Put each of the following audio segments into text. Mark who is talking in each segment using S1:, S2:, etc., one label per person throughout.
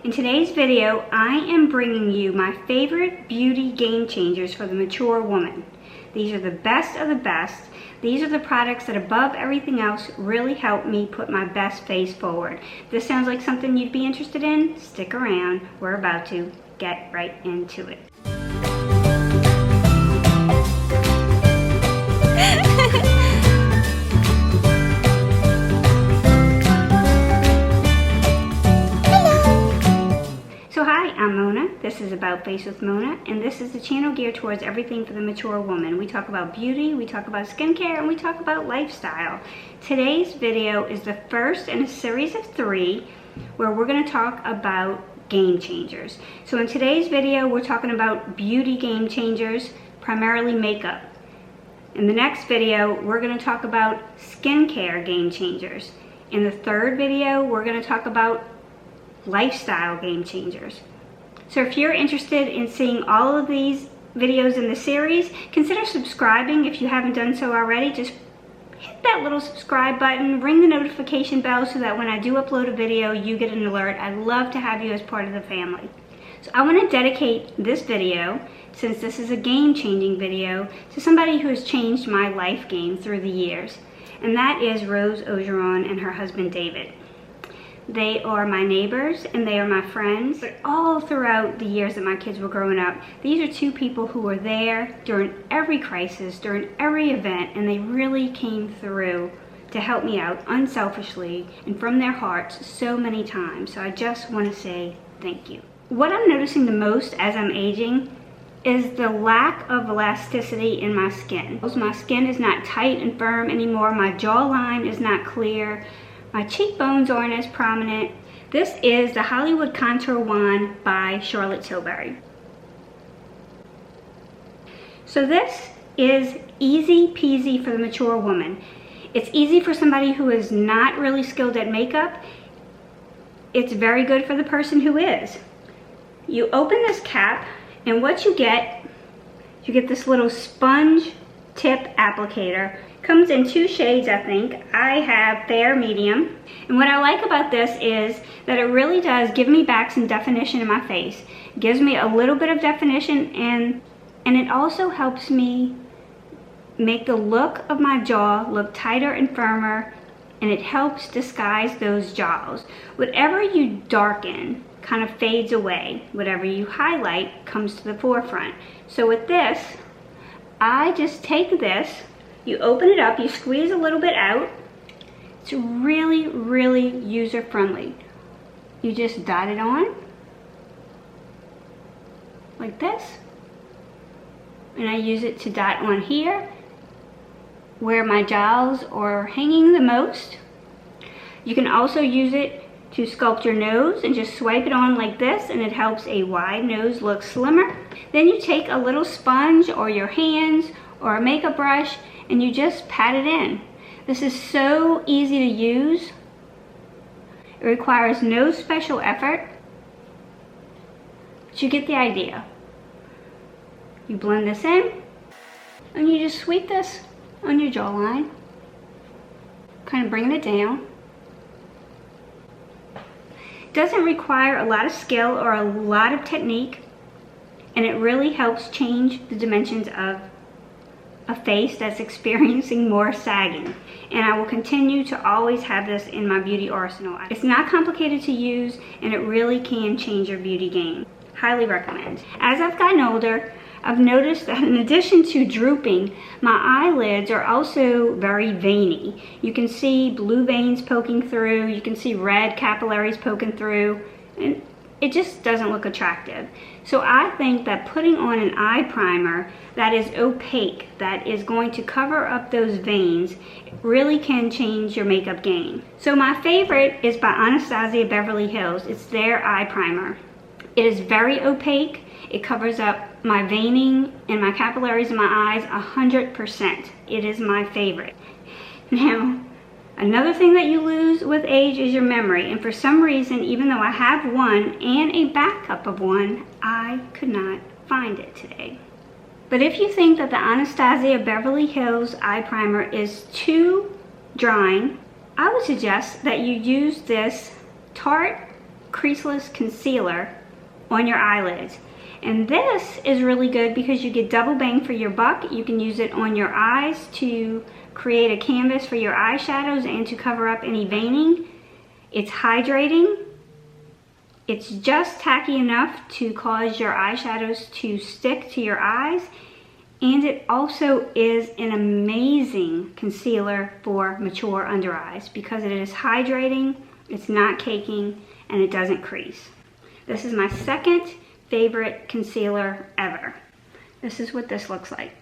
S1: In today's video, I am bringing you my favorite beauty game changers for the mature woman. These are the best of the best. These are the products that above everything else really help me put my best face forward. If this sounds like something you'd be interested in, stick around. We're about to get right into it. So hi, I'm Mona. This is About Face with Mona, and this is the channel geared towards everything for the mature woman. We talk about beauty, we talk about skincare, and we talk about lifestyle. Today's video is the first in a series of 3 where we're going to talk about game changers. So in today's video, we're talking about beauty game changers, primarily makeup. In the next video, we're going to talk about skincare game changers. In the third video, we're going to talk about lifestyle game changers. So if you're interested in seeing all of these videos in the series, consider subscribing if you haven't done so already. Just hit that little subscribe button, ring the notification bell so that when I do upload a video, you get an alert. I'd love to have you as part of the family. So I want to dedicate this video, since this is a game-changing video, to somebody who has changed my life game through the years, and that is Rose Orgeron and her husband David. They are my neighbors and they are my friends, but all throughout the years that my kids were growing up, these are 2 people who were there during every crisis, during every event, and they really came through to help me out unselfishly and from their hearts so many times. So I just want to say thank you. What I'm noticing the most as I'm aging is the lack of elasticity in my skin. My skin is not tight and firm anymore. My jawline is not clear. My cheekbones aren't as prominent. This is the Hollywood Contour Wand by Charlotte Tilbury. So this is easy peasy for the mature woman. It's easy for somebody who is not really skilled at makeup. It's very good for the person who is. You open this cap, and what you get this little sponge tip applicator. Comes in 2 shades, I think. I have fair medium. And what I like about this is that it really does give me back some definition in my face. It gives me a little bit of definition, and it also helps me make the look of my jaw look tighter and firmer, and it helps disguise those jowls. Whatever you darken kind of fades away. Whatever you highlight comes to the forefront. So with this, I just take this, you open it up, you squeeze a little bit out. It's really, really user-friendly. You just dot it on, like this. And I use it to dot on here, where my jowls are hanging the most. You can also use it to sculpt your nose and just swipe it on like this, and it helps a wide nose look slimmer. Then you take a little sponge or your hands or a makeup brush and you just pat it in. This is so easy to use. It requires no special effort, but you get the idea. You blend this in and you just sweep this on your jawline, kind of bringing it down. It doesn't require a lot of skill or a lot of technique, and it really helps change the dimensions of a face that's experiencing more sagging. And I will continue to always have this in my beauty arsenal. It's not complicated to use, and it really can change your beauty game. Highly recommend. As I've gotten older, I've noticed that in addition to drooping, my eyelids are also very veiny. You can see blue veins poking through, you can see red capillaries poking through, and it just doesn't look attractive. So I think that putting on an eye primer that is opaque, that is going to cover up those veins, really can change your makeup game. So my favorite is by Anastasia Beverly Hills. It's their eye primer. It is very opaque. It covers up my veining and my capillaries in my eyes 100%. It is my favorite. Now, another thing that you lose with age is your memory, and for some reason, even though I have one and a backup of one, I could not find it today. But if you think that the Anastasia Beverly Hills eye primer is too drying, I would suggest that you use this Tarte creaseless concealer on your eyelids. And this is really good because you get double bang for your buck. You can use it on your eyes to create a canvas for your eyeshadows and to cover up any veining. It's hydrating. It's just tacky enough to cause your eyeshadows to stick to your eyes. And it also is an amazing concealer for mature under eyes because it is hydrating, it's not caking, and it doesn't crease. This is my second favorite concealer ever. This is what this looks like.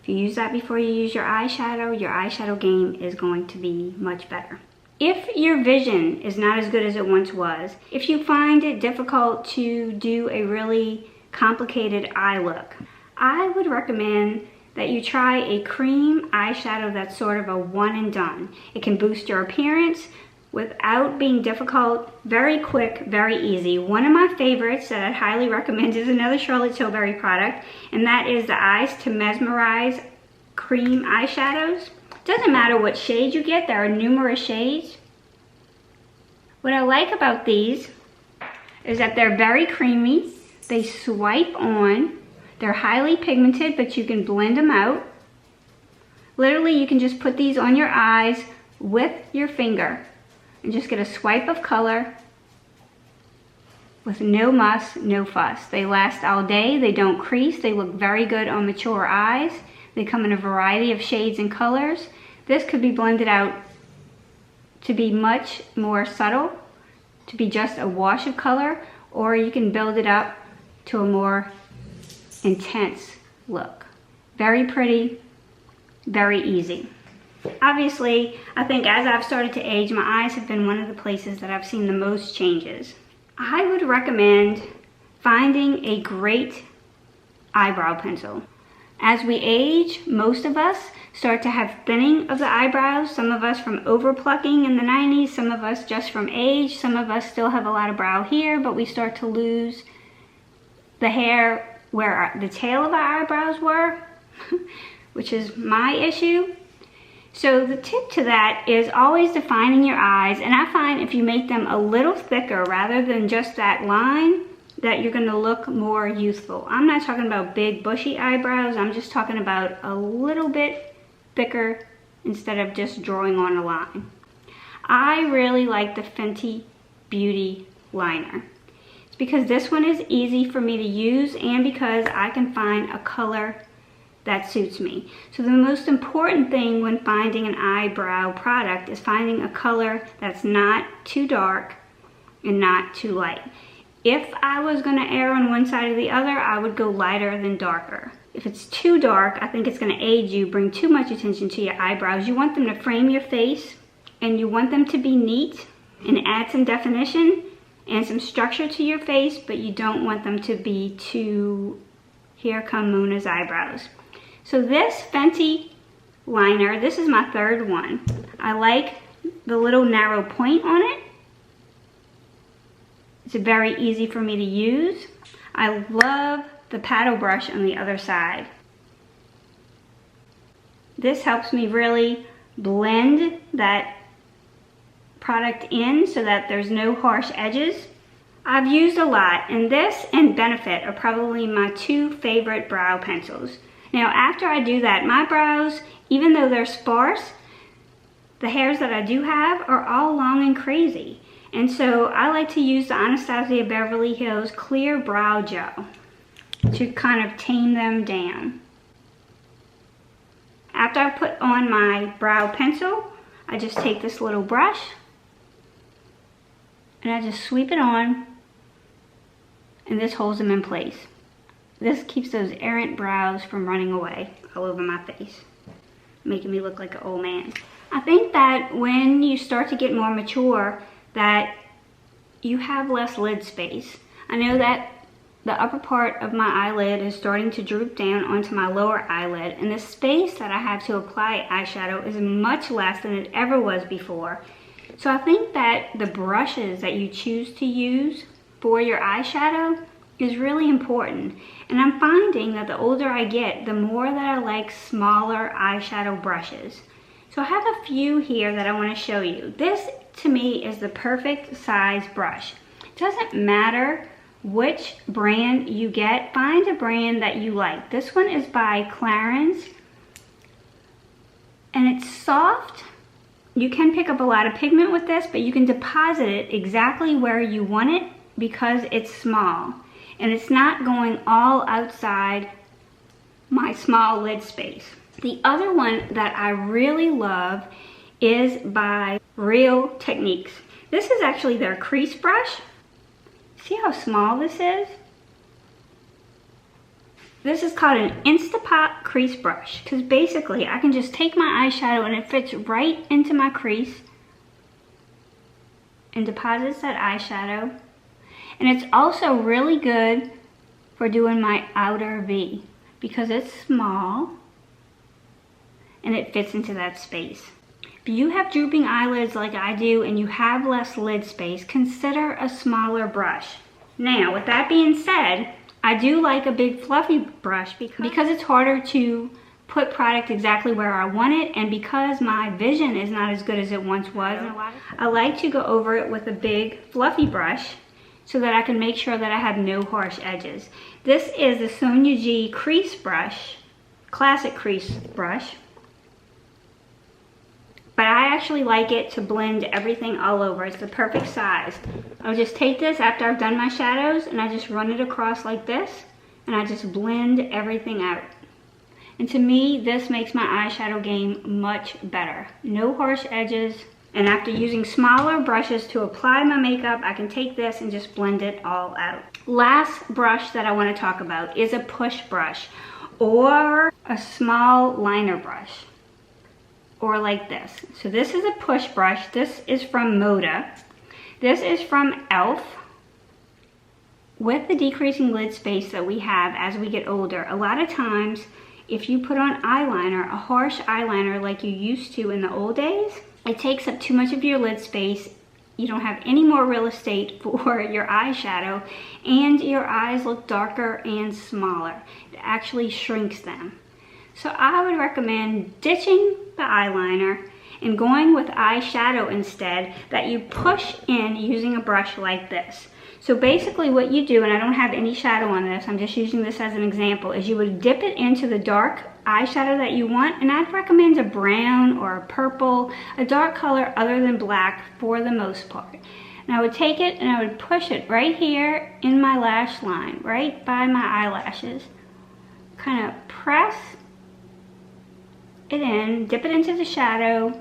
S1: If you use that before you use your eyeshadow game is going to be much better. If your vision is not as good as it once was, if you find it difficult to do a really complicated eye look, I would recommend that you try a cream eyeshadow that's sort of a one and done. It can boost your appearance without being difficult, very quick, very easy. One of my favorites that I'd highly recommend is another Charlotte Tilbury product, and that is the Eyes to Mesmerize cream eyeshadows. Doesn't matter what shade you get, there are numerous shades. What I like about these is that they're very creamy. They swipe on. They're highly pigmented, but you can blend them out. Literally, you can just put these on your eyes with your finger and just get a swipe of color with no muss, no fuss. They last all day. They don't crease. They look very good on mature eyes. They come in a variety of shades and colors. This could be blended out to be much more subtle, to be just a wash of color, or you can build it up to a more intense look. Very pretty, very easy. Obviously, I think as I've started to age, my eyes have been one of the places that I've seen the most changes. I would recommend finding a great eyebrow pencil. As we age, most of us start to have thinning of the eyebrows. Some of us from over plucking in the 90s, some of us just from age, some of us still have a lot of brow hair, but we start to lose the hair where the tail of our eyebrows were, which is my issue. So the tip to that is always defining your eyes, and I find if you make them a little thicker rather than just that line, that you're going to look more youthful. I'm not talking about big bushy eyebrows, I'm just talking about a little bit thicker instead of just drawing on a line. I really like the Fenty Beauty liner. It's because this one is easy for me to use and because I can find a color that suits me. So the most important thing when finding an eyebrow product is finding a color that's not too dark and not too light. If I was going to err on one side or the other, I would go lighter than darker. If it's too dark, I think it's going to age you, bring too much attention to your eyebrows. You want them to frame your face and you want them to be neat and add some definition and some structure to your face, but you don't want them to be too, here come Mona's eyebrows. So this Fenty liner, this is my third one. I like the little narrow point on it. It's very easy for me to use. I love the paddle brush on the other side. This helps me really blend that product in so that there's no harsh edges. I've used a lot, and this and Benefit are probably my two favorite brow pencils. Now after I do that, my brows, even though they're sparse, the hairs that I do have are all long and crazy. And so I like to use the Anastasia Beverly Hills Clear Brow Gel to kind of tame them down. After I put on my brow pencil, I just take this little brush and I just sweep it on, and this holds them in place. This keeps those errant brows from running away all over my face, making me look like an old man. I think that when you start to get more mature, that you have less lid space. I know that the upper part of my eyelid is starting to droop down onto my lower eyelid, and the space that I have to apply eyeshadow is much less than it ever was before. So I think that the brushes that you choose to use for your eyeshadow is really important. And I'm finding that the older I get, the more that I like smaller eyeshadow brushes. So I have a few here that I want to show you. This to me is the perfect size brush. It doesn't matter which brand you get, find a brand that you like. This one is by Clarins, and it's soft. You can pick up a lot of pigment with this, but you can deposit it exactly where you want it because it's small. And it's not going all outside my small lid space. The other one that I really love is by Real Techniques. This is actually their crease brush. See how small this is? This is called an Instapot crease brush because basically I can just take my eyeshadow and it fits right into my crease and deposits that eyeshadow. And it's also really good for doing my outer V because it's small and it fits into that space. If you have drooping eyelids like I do and you have less lid space, consider a smaller brush. Now, with that being said, I do like a big fluffy brush because it's harder to put product exactly where I want it, and because my vision is not as good as it once was, I like to go over it with a big fluffy brush so that I can make sure that I have no harsh edges. This is the Sonia G crease brush, classic crease brush. But I actually like it to blend everything all over. It's the perfect size. I'll just take this after I've done my shadows and I just run it across like this and I just blend everything out. And to me, this makes my eyeshadow game much better. No harsh edges. And after using smaller brushes to apply my makeup, I can take this and just blend it all out. Last brush that I want to talk about is a push brush or a small liner brush. Or like this. So this is a push brush. This is from Moda. This is from e.l.f. With the decreasing lid space that we have as we get older, a lot of times if you put on eyeliner, a harsh eyeliner like you used to in the old days, it takes up too much of your lid space. You don't have any more real estate for your eyeshadow, and your eyes look darker and smaller. It actually shrinks them. So I would recommend ditching the eyeliner and going with eyeshadow instead, that you push in using a brush like this. So basically what you do, and I don't have any shadow on this, I'm just using this as an example, is you would dip it into the dark eyeshadow that you want, and I'd recommend a brown or a purple, a dark color other than black for the most part. And I would take it and I would push it right here in my lash line, right by my eyelashes. Kind of press it in, dip it into the shadow,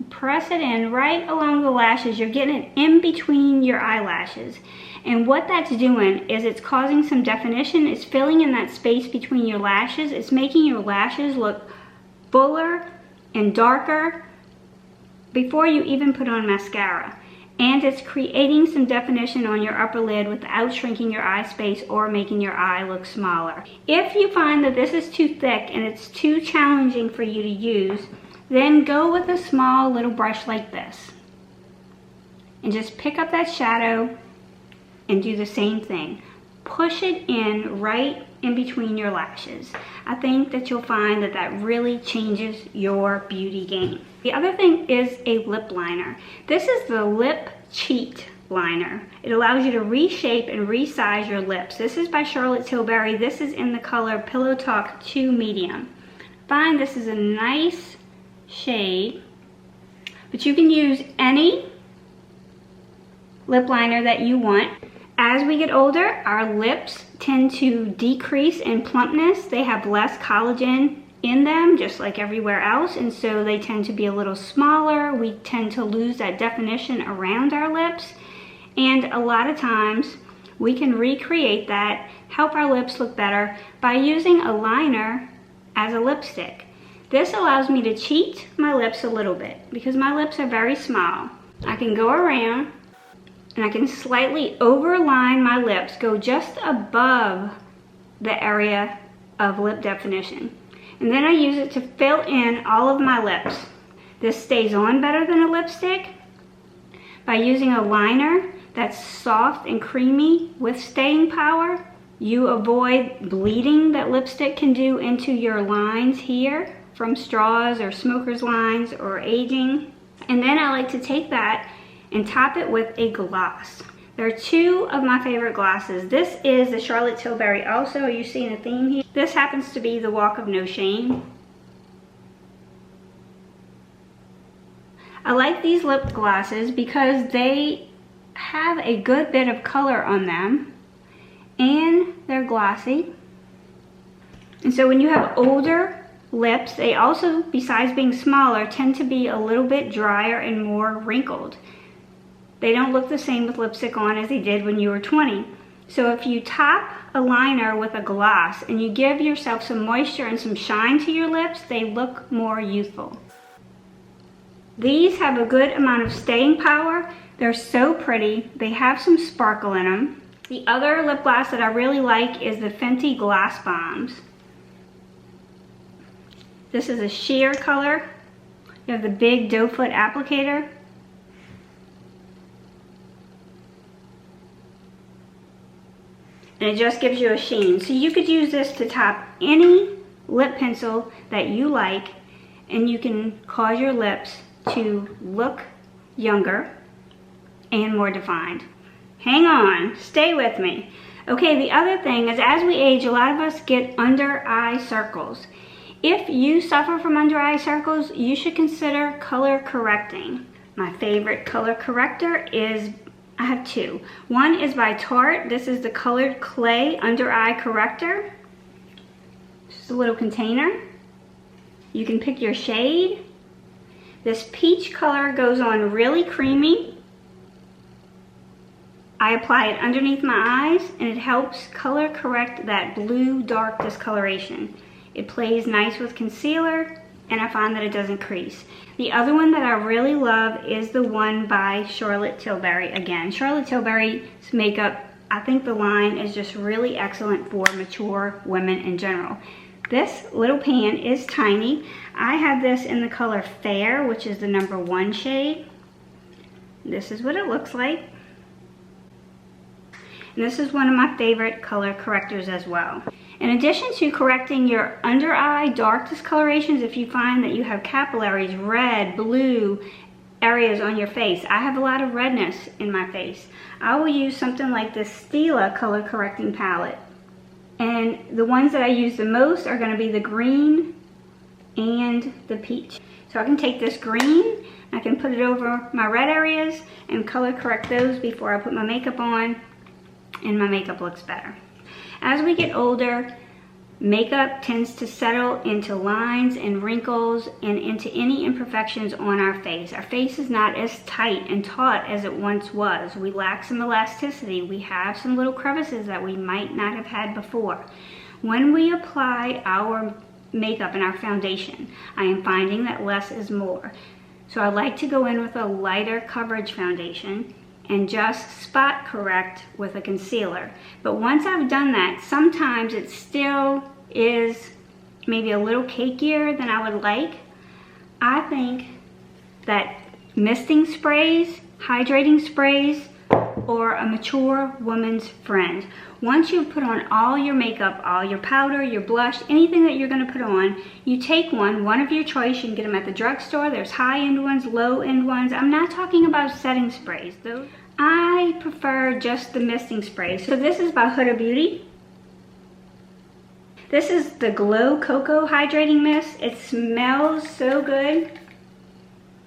S1: press it in right along the lashes. You're getting it in between your eyelashes. And what that's doing is it's causing some definition. It's filling in that space between your lashes. It's making your lashes look fuller and darker before you even put on mascara. And it's creating some definition on your upper lid without shrinking your eye space or making your eye look smaller. If you find that this is too thick and it's too challenging for you to use, then go with a small little brush like this. And just pick up that shadow and do the same thing. Push it in right in between your lashes. I think that you'll find that that really changes your beauty game. The other thing is a lip liner. This is the Lip Cheat liner. It allows you to reshape and resize your lips. This is by Charlotte Tilbury. This is in the color Pillow Talk 2 Medium. Find this is a nice shade, but you can use any lip liner that you want. As we get older, our lips tend to decrease in plumpness. They have less collagen in them, just like everywhere else, and so they tend to be a little smaller. We tend to lose that definition around our lips, and a lot of times we can recreate that, help our lips look better by using a liner as a lipstick. This allows me to cheat my lips a little bit because my lips are very small. I can go around and I can slightly overline my lips, go just above the area of lip definition. And then I use it to fill in all of my lips. This stays on better than a lipstick. By using a liner that's soft and creamy with staying power, you avoid bleeding that lipstick can do into your lines here from straws or smoker's lines or aging. And then I like to take that and top it with a gloss. There are two of my favorite glosses. This is the Charlotte Tilbury also. Are you seeing a theme here? This happens to be the Walk of No Shame. I like these lip glosses because they have a good bit of color on them and they're glossy. And so when you have older lips, they also, besides being smaller, tend to be a little bit drier and more wrinkled. They don't look the same with lipstick on as they did when you were 20. So if you top a liner with a gloss and you give yourself some moisture and some shine to your lips, they look more youthful. These have a good amount of staying power. They're so pretty. They have some sparkle in them. The other lip gloss that I really like is the Fenty Gloss Bombs. This is a sheer color. You have the big doe foot applicator. And it just gives you a sheen. So you could use this to top any lip pencil that you like, and you can cause your lips to look younger and more defined. Hang on, stay with me. Okay, the other thing is, as we age, a lot of us get under eye circles. If you suffer from under eye circles, you should consider color correcting. My favorite color corrector is, I have two. One is by Tarte. This is the Colored Clay Under Eye Corrector. Just a little container. You can pick your shade. This peach color goes on really creamy. I apply it underneath my eyes and it helps color correct that blue dark discoloration. It plays nice with concealer and I find that it doesn't crease. The other one that I really love is the one by Charlotte Tilbury again. Charlotte Tilbury's makeup, I think the line is just really excellent for mature women in general. This little pan is tiny. I have this in the color Fair, which is the number 1 shade. This is what it looks like. And this is one of my favorite color correctors as well. In addition to correcting your under eye dark discolorations, if you find that you have capillaries, red, blue areas on your face, I have a lot of redness in my face, I will use something like this Stila color correcting palette. And the ones that I use the most are going to be the green and the peach. So I can take this green, I can put it over my red areas and color correct those before I put my makeup on, and my makeup looks better. As we get older, makeup tends to settle into lines and wrinkles and into any imperfections on our face. Our face is not as tight and taut as it once was. We lack some elasticity. We have some little crevices that we might not have had before. When we apply our makeup and our foundation, I am finding that less is more. So I like to go in with a lighter coverage foundation and just spot correct with a concealer. But once I've done that, sometimes it still is maybe a little cakier than I would like. I think that misting sprays, hydrating sprays, or a mature woman's friend. Once you've put on all your makeup, all your powder, your blush, anything that you're gonna put on, you take one of your choice. You can get them at the drugstore. There's high-end ones, low-end ones. I'm not talking about setting sprays, though. I prefer just the misting sprays. So this is by Huda Beauty. This is the Glow Cocoa Hydrating Mist. It smells so good.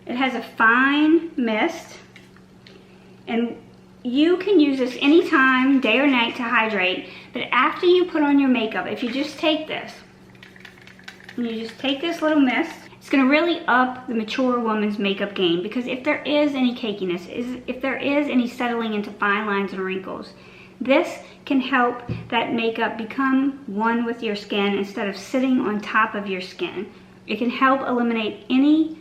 S1: It has a fine mist. And you can use this anytime, day or night, to hydrate. But after you put on your makeup, if you just take this, and you just take this little mist, it's going to really up the mature woman's makeup game, because if there is any cakiness, if there is any settling into fine lines and wrinkles, this can help that makeup become one with your skin instead of sitting on top of your skin. It can help eliminate any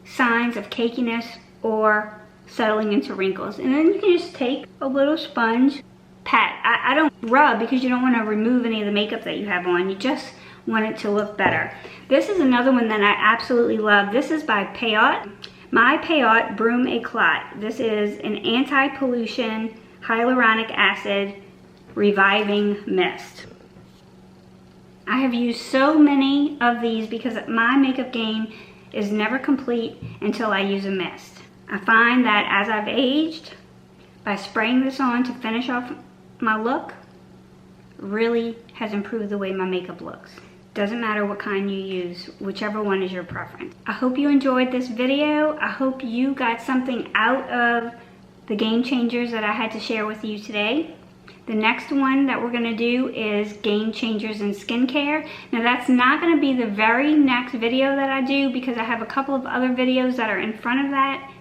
S1: signs of cakiness or settling into wrinkles. And then you can just take a little sponge, pat. I don't rub because you don't want to remove any of the makeup that you have on. You just want it to look better. This is another one that I absolutely love. This is by Payot. My Payot Broom Eclat. This is an anti-pollution hyaluronic acid reviving mist. I have used so many of these because my makeup game is never complete until I use a mist. I find that as I've aged, by spraying this on to finish off my look, really has improved the way my makeup looks. Doesn't matter what kind you use, whichever one is your preference. I hope you enjoyed this video. I hope you got something out of the game changers that I had to share with you today. The next one that we're gonna do is game changers in skincare. Now that's not gonna be the very next video that I do because I have a couple of other videos that are in front of that,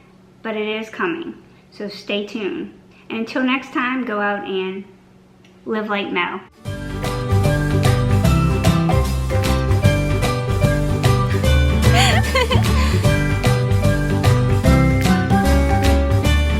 S1: but it is coming, so stay tuned. And until next time, go out and live like Mel.